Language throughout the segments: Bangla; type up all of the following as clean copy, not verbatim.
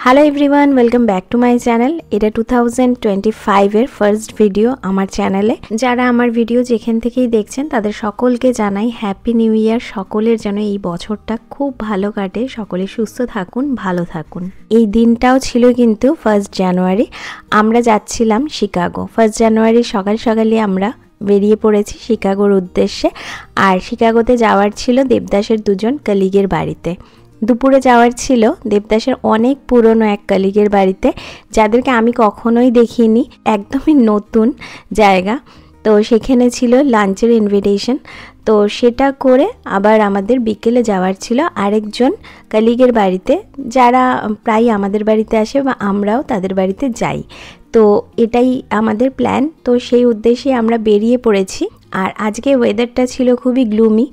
Hello everyone, welcome back to my channel. এটা 2025 এর ফার্স্ট ভিডিও আমার চ্যানেলে। যারা আমার ভিডিও যেখান থেকেই দেখছেন তাদের সকলকে জানাই হ্যাপি নিউ ইয়ার। সকলের যেন এই বছরটা খুব ভালো কাটে, সকলে সুস্থ থাকুন, ভালো থাকুন। এই দিনটাও ছিল কিন্তু 1 জানুয়ারি। আমরা যাচ্ছিলাম শিকাগো। 1 জানুয়ারি সকাল সকালে আমরা বেরিয়ে পড়েছি শিকাগোর উদ্দেশ্যে। আর শিকাগোতে যাওয়ার ছিল দেবদাসের দুজন কলিগের বাড়িতে। দুপুরে যাওয়ার ছিল দেবদাসের অনেক পুরনো এক কলিগের বাড়িতে, যাদেরকে আমি কখনোই দেখিনি, একদমই নতুন জায়গা। তো সেখানে ছিল লাঞ্চের ইনভিটেশন। তো সেটা করে আবার আমাদের বিকেলে যাওয়ার ছিল আরেকজন কলিগের বাড়িতে, যারা প্রায় আমাদের বাড়িতে আসে বা আমরাও তাদের বাড়িতে যাই। তো এটাই আমাদের প্ল্যান। তো সেই উদ্দেশ্যে আমরা বেরিয়ে পড়েছি। আর আজকে ওয়েদারটা ছিল খুবই গ্লুমি,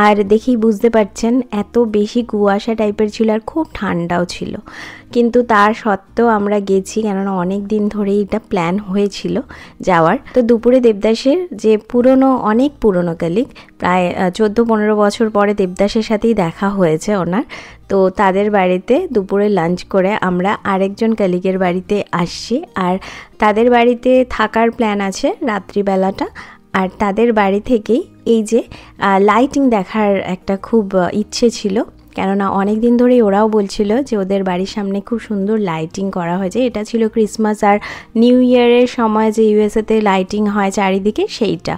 আর দেখেই বুঝতে পারছেন এত বেশি কুয়াশা টাইপের ছিল, আর খুব ঠান্ডাও ছিল। কিন্তু তার সত্ত্বেও আমরা গেছি, কেননা অনেক দিন ধরেই এটা প্ল্যান হয়েছিল যাওয়ার। তো দুপুরে দেবদাসের যে অনেক পুরনো কলিগ, প্রায় 14-15 বছর পরে দেবদাসের সাথেই দেখা হয়েছে ওনার। তো তাদের বাড়িতে দুপুরে লাঞ্চ করে আমরা আরেকজন কলিগের বাড়িতে আসছি। আর তাদের বাড়িতে থাকার প্ল্যান আছে রাত্রিবেলাটা। আর তাদের বাড়ি থেকেই এই যে লাইটিং দেখার একটা খুব ইচ্ছে ছিল, কেননা অনেক দিন ধরেই ওরাও বলছিল যে ওদের বাড়ির সামনে খুব সুন্দর লাইটিং করা হয়েছে। এটা ছিল ক্রিসমাস আর নিউ ইয়ারের সময় যে ইউএসএতে লাইটিং হয় চারিদিকে, সেইটা।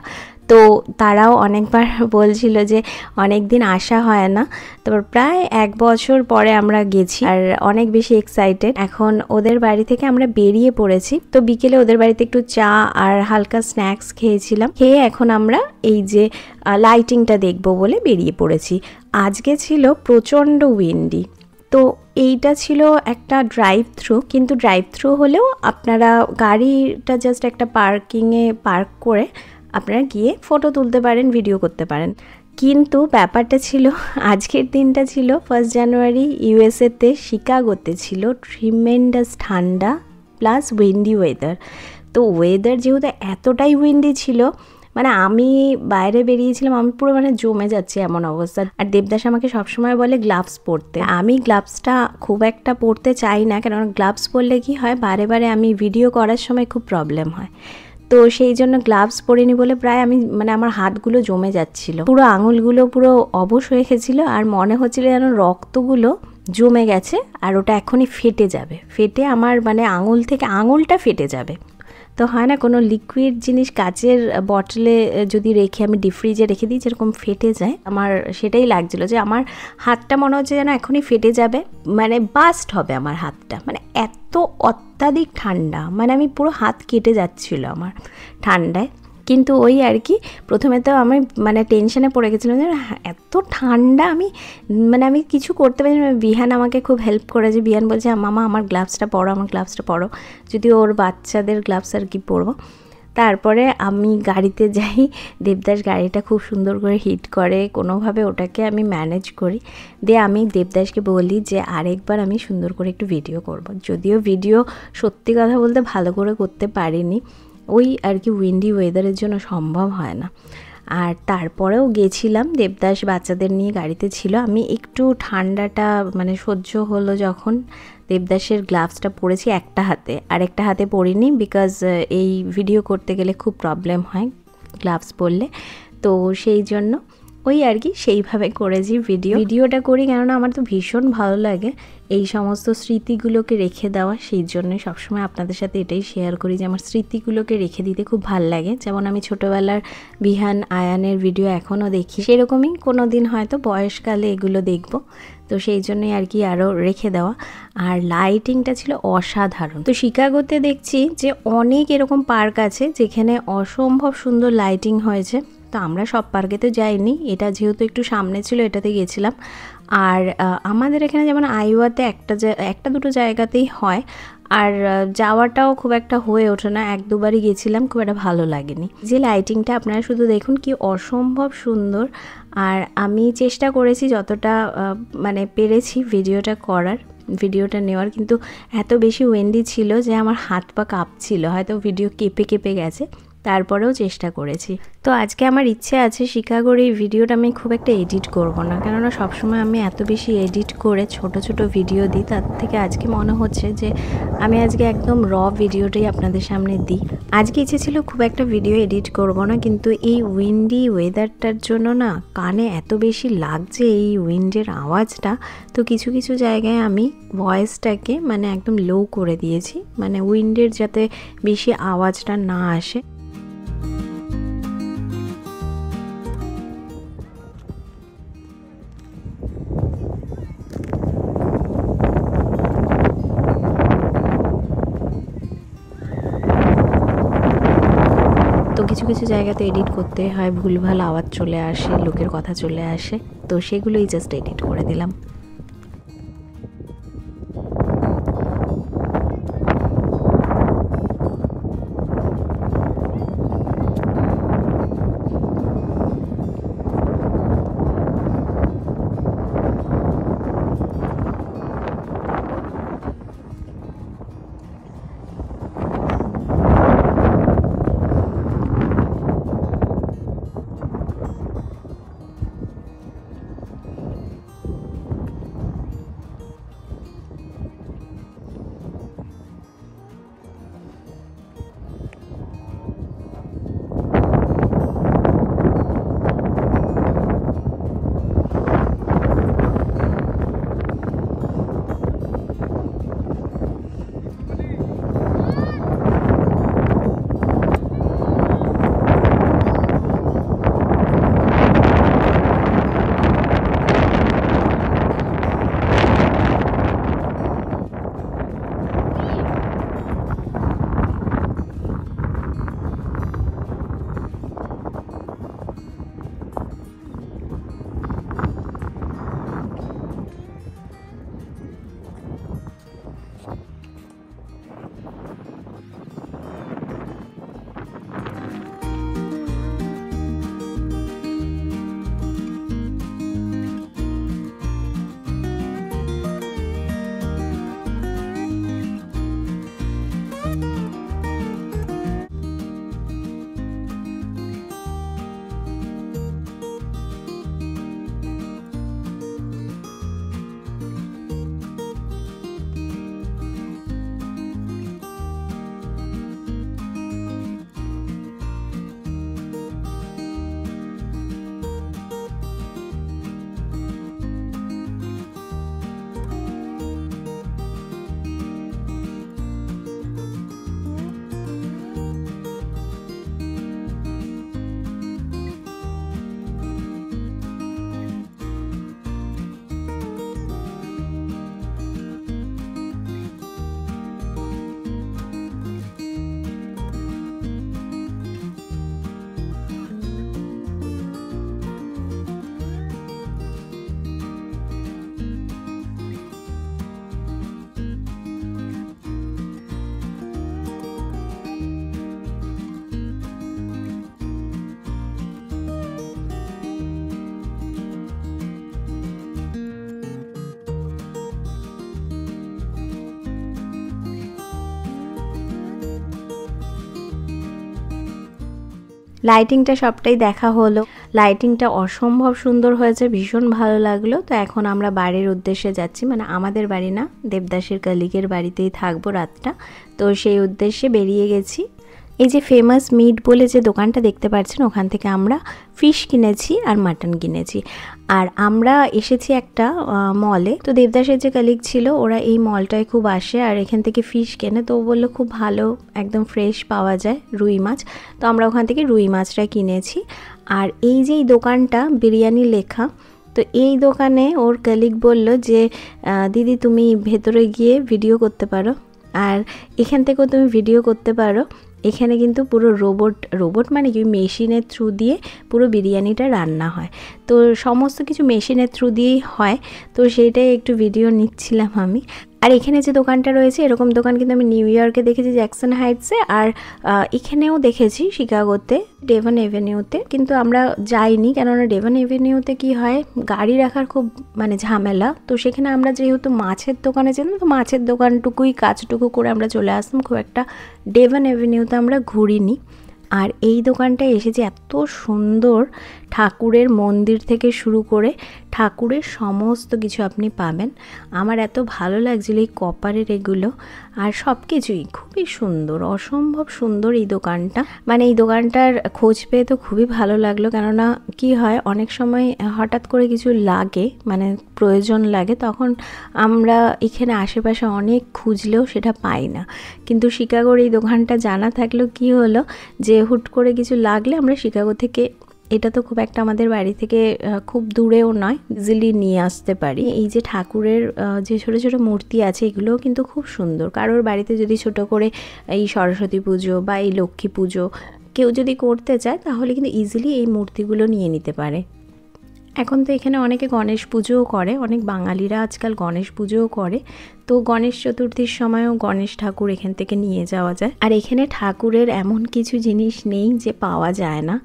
তো তারাও অনেকবার বলছিল যে অনেক দিন আসা হয় না। তারপর প্রায় 1 বছর পরে আমরা গেছি, আর অনেক বেশি এক্সাইটেড। এখন ওদের বাড়ি থেকে আমরা বেরিয়ে পড়েছি। তো বিকেলে ওদের বাড়িতে একটু চা আর হালকা স্ন্যাক্স খেয়েছিলাম। খেয়ে এখন আমরা এই যে লাইটিংটা দেখবো বলে বেরিয়ে পড়েছি। আজকে ছিল প্রচণ্ড উইন্ডি। তো এইটা ছিল একটা ড্রাইভ থ্রু, কিন্তু ড্রাইভ থ্রু হলেও আপনারা গাড়িটা জাস্ট একটা পার্কিংয়ে পার্ক করে আপনারা গিয়ে ফটো তুলতে পারেন, ভিডিও করতে পারেন। কিন্তু ব্যাপারটা ছিল, আজকের দিনটা ছিল 1 জানুয়ারি, ইউএসএতে শিকাগোতে ছিল ট্রিমেন্ডাস ঠান্ডা প্লাস উইন্ডি ওয়েদার। তো ওয়েদার যেহেতু এতটাই উইন্ডি ছিল, মানে আমি বাইরে বেরিয়েছিলাম, আমি পুরো জমে যাচ্ছি এমন অবস্থা। আর দেবদাস আমাকে সবসময় বলে গ্লাভস পরতে। আমি গ্লাভসটা খুব একটা পরতে চাই না, কেননা গ্লাভস পরলে কি হয়, বারে বারে আমি ভিডিও করার সময় খুব প্রবলেম হয়। তো সেই জন্য গ্লাভস পরিনি বলে প্রায় আমি আমার হাতগুলো জমে যাচ্ছিল, পুরো আঙুলগুলো পুরো অবশ হয়ে গেছিলো। আর মনে হচ্ছিল যেন রক্তগুলো জমে গেছে, আর ওটা এখনই ফেটে যাবে, ফেটে আমার আঙুল থেকে আঙুলটা ফেটে যাবে। তো হয় না, কোনো লিকুইড জিনিস কাচের বটলে যদি রেখে আমি ডিপ ফ্রিজে রেখে দিই যেরকম ফেটে যায়, আমার সেটাই লাগছিল যে আমার হাতটা মনে হচ্ছে যেন এখনই ফেটে যাবে, বাস্ট হবে আমার হাতটা। এত অত্যাধিক ঠান্ডা, আমি পুরো হাত কেটে যাচ্ছিল আমার ঠান্ডায়। কিন্তু ওই আর কি, প্রথমে তো আমি টেনশনে পড়ে গেছিলাম যে এত ঠান্ডা, আমি কিছু করতে পারি না। বিহান আমাকে খুব হেল্প করেছে। বিহান বলছে মামা আমার গ্লাভসটা পরো, আমার গ্লাভসটা পরো, যদি ওর বাচ্চাদের গ্লাভস আর কি পরবো। তারপরে আমি গাড়িতে যাই, দেবদাস গাড়িটা খুব সুন্দর করে হিট করে, কোনোভাবে ওটাকে আমি ম্যানেজ করি। দিয়ে আমি দেবদাসকে বলি যে আরেকবার আমি সুন্দর করে একটু ভিডিও করব। যদিও ভিডিও সত্যি কথা বলতে ভালো করে করতে পারিনি, ওই আর কি উইন্ডি ওয়েদারের জন্য সম্ভব হয় না। আর তারপরেও গেছিলাম, দেবদাস বাচ্চাদের নিয়ে গাড়িতে ছিল। আমি একটু ঠান্ডাটা সহ্য হলো যখন দেবদাসের গ্লাভসটা পরেছি একটা হাতে, আর একটা হাতে পরিনি, বিকজ এই ভিডিও করতে গেলে খুব প্রবলেম হয় গ্লাভস পরলে। তো সেই জন্য ওই আর কি সেইভাবে করেছি ভিডিওটা করি, কেননা আমার তো ভীষণ ভালো লাগে এই সমস্ত স্মৃতিগুলোকে রেখে দেওয়া। সেই জন্যই সবসময় আপনাদের সাথে এটাই শেয়ার করি যে আমার স্মৃতিগুলোকে রেখে দিতে খুব ভালো লাগে। যেমন আমি ছোটোবেলার বিহান আয়ানের ভিডিও এখনও দেখি, সেরকমই কোনো দিন হয়তো বয়সকালে এগুলো দেখব। তো সেই জন্যই আর কি আরও রেখে দেওয়া। আর লাইটিংটা ছিল অসাধারণ। তো শিকাগোতে দেখছি যে অনেক এরকম পার্ক আছে যেখানে অসম্ভব সুন্দর লাইটিং হয়েছে। তো আমরা সব পার্কে তো যাইনি, এটা যেহেতু একটু সামনে ছিল এটাতে গেছিলাম। আর আমাদের এখানে যেমন আইওয়াতে একটা দুটো জায়গাতেই হয়, আর যাওয়াটাও খুব একটা হয়ে ওঠে না। 1-2বারই গেছিলাম, খুব একটা ভালো লাগেনি। যে লাইটিংটা আপনারা শুধু দেখুন কি অসম্ভব সুন্দর। আর আমি চেষ্টা করেছি যতটা পেরেছি ভিডিওটা নেওয়ার, কিন্তু এত বেশি উইন্ডি ছিল যে আমার হাত পা কাঁপছিল, হয়তো ভিডিও কেঁপে গেছে। তারপরেও চেষ্টা করেছি। তো আজকে আমার ইচ্ছে আছে শিকাগোর এই ভিডিওটা আমি খুব একটা এডিট করব না, কেননা সবসময় আমি এত বেশি এডিট করে ছোট ছোট ভিডিও দিই, তার থেকে আজকে মনে হচ্ছে যে আমি আজকে একদম র ভিডিওটাই আপনাদের সামনে দিই। আজকে ইচ্ছে ছিল খুব একটা ভিডিও এডিট করব না, কিন্তু এই উইন্ডি ওয়েদারটার জন্য না কানে এত বেশি লাগছে এই উইন্ডের আওয়াজটা, তো কিছু কিছু জায়গায় আমি ভয়েসটাকে মানে একদম লো করে দিয়েছি, মানে উইন্ডের যাতে বেশি আওয়াজটা না আসে। তো কিছু কিছু জায়গাতে এডিট করতে হয়, ভুলভাল আওয়াজ চলে আসে, লোকের কথা চলে আসে, তো সেগুলোই জাস্ট এডিট করে দিলাম। লাইটিংটা সবটাই দেখা হলো, লাইটিংটা অসম্ভব সুন্দর হয়েছে, ভীষণ ভালো লাগলো। তো এখন আমরা বাড়ির উদ্দেশ্যে যাচ্ছি, মানে আমাদের বাড়ি না, দেবদাসের কলিগের বাড়িতেই থাকবো রাতটা, তো সেই উদ্দেশ্যে বেরিয়ে গেছি। এই যে ফেমাস মিট বলে যে দোকানটা দেখতে পাচ্ছেন, ওখান থেকে আমরা ফিশ কিনেছি আর মাটন কিনেছি। আর আমরা এসেছি একটা মলে, তো দেবদাসের যে কলিগ ছিল ওরা এই মলটায় খুব আসে আর এখান থেকে ফিশ কেনে, তো বললো খুব ভালো একদম ফ্রেশ পাওয়া যায় রুই মাছ, তো আমরা ওখান থেকে রুই মাছটা কিনেছি। আর এই যে দোকানটা বিরিয়ানি লেখা, তো এই দোকানে ওর কলিগ বলল যে দিদি তুমি ভেতরে গিয়ে ভিডিও করতে পারো, আর এখান থেকেও তুমি ভিডিও করতে পারো। এখানে কিন্তু পুরো রোবট মানে কি মেশিনের থ্রু দিয়ে পুরো বিরিয়ানিটা রান্না হয়, তো সমস্ত কিছু মেশিনের থ্রু দিয়েই হয়, তো সেইটাই একটু ভিডিও নিচ্ছিলাম আমি। আর এখানে যে দোকানটা রয়েছে এরকম দোকান কিন্তু আমি নিউ ইয়র্কে দেখেছি জ্যাকসন হাইটসে, আর এখানেও দেখেছি শিকাগোতে ডেভন এভিনিউতে, কিন্তু আমরা যাইনি, কেননা ডেভন এভিনিউতে কি হয় গাড়ি রাখার খুব মানে ঝামেলা, তো সেখানে আমরা যেহেতু মাছের দোকানে যেতাম, তো মাছের দোকানটুকুই কাজটুকু করে আমরা চলে আসতাম, খুব একটা ডেভন এভিনিউতে আমরা ঘুরিনি। আর এই দোকানটায় এসেছি, এত সুন্দর ঠাকুরের মন্দির থেকে শুরু করে ঠাকুরের সমস্ত কিছু আপনি পাবেন। আমার এত ভালো লাগছিল এই কপারের এগুলো, আর সব কিছুই খুবই সুন্দর, অসম্ভব সুন্দর এই দোকানটা। মানে এই দোকানটার খোঁজ পেয়ে তো খুবই ভালো লাগলো, কেননা কি হয় অনেক সময় হঠাৎ করে কিছু লাগে, মানে প্রয়োজন লাগে, তখন আমরা এখানে আশেপাশে অনেক খুঁজলেও সেটা পাই না। কিন্তু শিকাগোর এই দোকানটা জানা থাকলেও কি হলো যে হুট করে কিছু লাগলে আমরা শিকাগো থেকে, এটা তো খুব একটা আমাদের বাড়ি থেকে খুব দূরেও নয়, ইজিলি নিয়ে আসতে পারি। এই যে ঠাকুরের যে ছোট ছোট মূর্তি আছে এগুলোও কিন্তু খুব সুন্দর। কারোর বাড়িতে যদি ছোট করে এই সরস্বতী পুজো বা এই লক্ষ্মী পুজো কেউ যদি করতে চায় তাহলে কিন্তু ইজিলি এই মূর্তিগুলো নিয়ে নিতে পারে। এখন তো এখানে অনেকে গণেশ পুজোও করে, অনেক বাঙালিরা আজকাল গণেশ পুজোও করে, তো গণেশ চতুর্থীর সময়ও গণেশ ঠাকুর এখান থেকে নিয়ে যাওয়া যায়। আর এখানে ঠাকুরের এমন কিছু জিনিস নেই যে পাওয়া যায় না।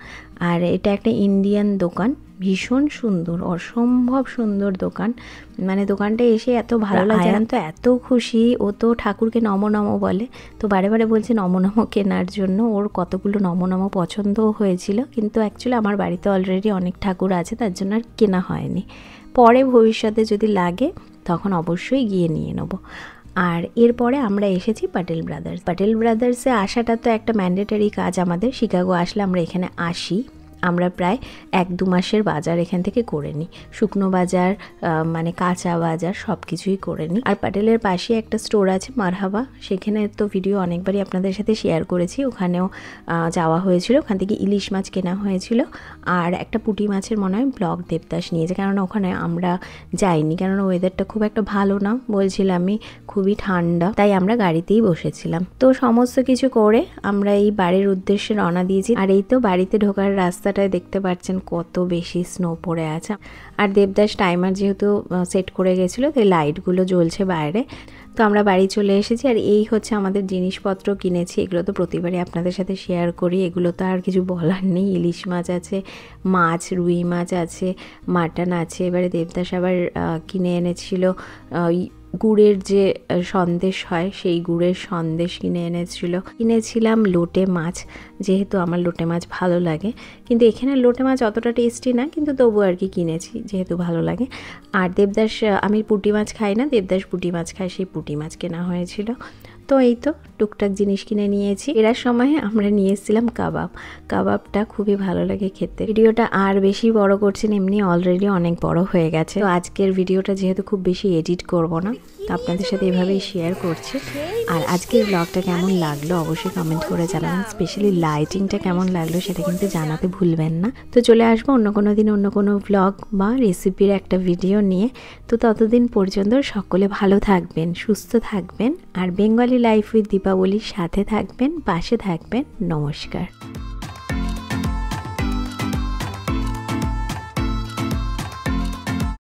আর এটা একটা ইন্ডিয়ান দোকান, ভীষণ সুন্দর, অসম্ভব সুন্দর দোকান। মানে দোকানটা এসে এত ভালো লাগে, আয়ান তো এত খুশি, ও তো ঠাকুরকে নমো নমো বলে, তো বারে বারে বলছে নমো নমো কেনার জন্য। ওর কতগুলো নমো নমো পছন্দও হয়েছিল, কিন্তু অ্যাকচুয়ালি আমার বাড়িতে অলরেডি অনেক ঠাকুর আছে, তার জন্য আর কেনা হয়নি। পরে ভবিষ্যতে যদি লাগে তখন অবশ্যই গিয়ে নিয়ে নেবো। আর এরপরে আমরা এসেছি প্যাটেল ব্রাদার্স। প্যাটেল ব্রাদার্সে আসাটা তো একটা ম্যান্ডেটরি কাজ আমাদের। শিকাগো আসলে আমরা এখানে আসি, আমরা প্রায় 1-2 মাসের বাজার এখান থেকে করে নিই, শুকনো বাজার মানে কাঁচা বাজার সব কিছুই করে নিই। আর প্যাটেলের পাশে একটা স্টোর আছে মারহাবা, সেখানে তো ভিডিও অনেকবারই আপনাদের সাথে শেয়ার করেছি, ওখানেও যাওয়া হয়েছিল, ওখান থেকে ইলিশ মাছ কেনা হয়েছিল। আর একটা পুঁটি মাছের মনে হয় ব্লক দেবদাস নিয়েছে, কেননা ওখানে আমরা যাইনি, কেননা ওয়েদারটা খুব একটা ভালো না, বলছিলাম আমি খুবই ঠান্ডা, তাই আমরা গাড়িতেই বসেছিলাম। তো সমস্ত কিছু করে আমরা এই বাড়ির উদ্দেশ্যে রওনা দিয়েছি। আর এই তো বাড়িতে ঢোকার রাস্তাটায় দেখতে পাচ্ছেন কত বেশি স্নো পড়ে আছে। আর দেবদাস টাইমার যেহেতু সেট করে গেছিলো, তাই লাইটগুলো জ্বলছে বাইরে। তো আমরা বাড়ি চলে এসেছি। আর এই হচ্ছে আমাদের জিনিসপত্র কিনেছি, এগুলো তো প্রতিবারই আপনাদের সাথে শেয়ার করি, এগুলো তো আর কিছু বলার নেই। ইলিশ মাছ আছে, মাছ, রুই মাছ আছে, মাটন আছে। এবারে দেবদাস আবার কিনে এনেছিল গুড়ের যে সন্দেশ হয়, সেই গুড়ের সন্দেশ কিনে এনেছিল। কিনেছিলাম লোটে মাছ, যেহেতু আমার লোটে মাছ ভালো লাগে, কিন্তু এখানে লোটে মাছ অতটা টেস্টি না, কিন্তু তবু আর কি কিনেছি যেহেতু ভালো লাগে। আর দেবদাস, আমি পুঁটি মাছ খাই না, দেবদাস পুঁটি মাছ খায়, সেই পুঁটি মাছ কেনা হয়েছিল। তো এই তো টুকটাক জিনিস কিনে নিয়েছি। এরার সময় আমরা নিয়ে এসেছিলাম কাবাব, কাবাবটা খুবই ভালো লাগে খেতে। ভিডিওটা আর বেশি বড় করছি না, এমনি অলরেডি অনেক বড় হয়ে গেছে। তো আজকের ভিডিওটা যেহেতু খুব বেশি এডিট করব না, তো আপনাদের সাথে এভাবেই শেয়ার করছি। আর আজকের ব্লগটা কেমন লাগলো অবশ্যই কমেন্ট করে জানাবেন, স্পেশালি লাইটিংটা কেমন লাগলো সেটা কিন্তু জানাতে ভুলবেন না। তো চলে আসবো অন্য কোনো দিন অন্য কোনো ব্লগ বা রেসিপির একটা ভিডিও নিয়ে। তো ততদিন পর্যন্ত সকলে ভালো থাকবেন, সুস্থ থাকবেন, আর বেঙ্গলি লাইফ উইথ দীপাবলির সাথে থাকবেন, পাশে থাকবেন। নমস্কার।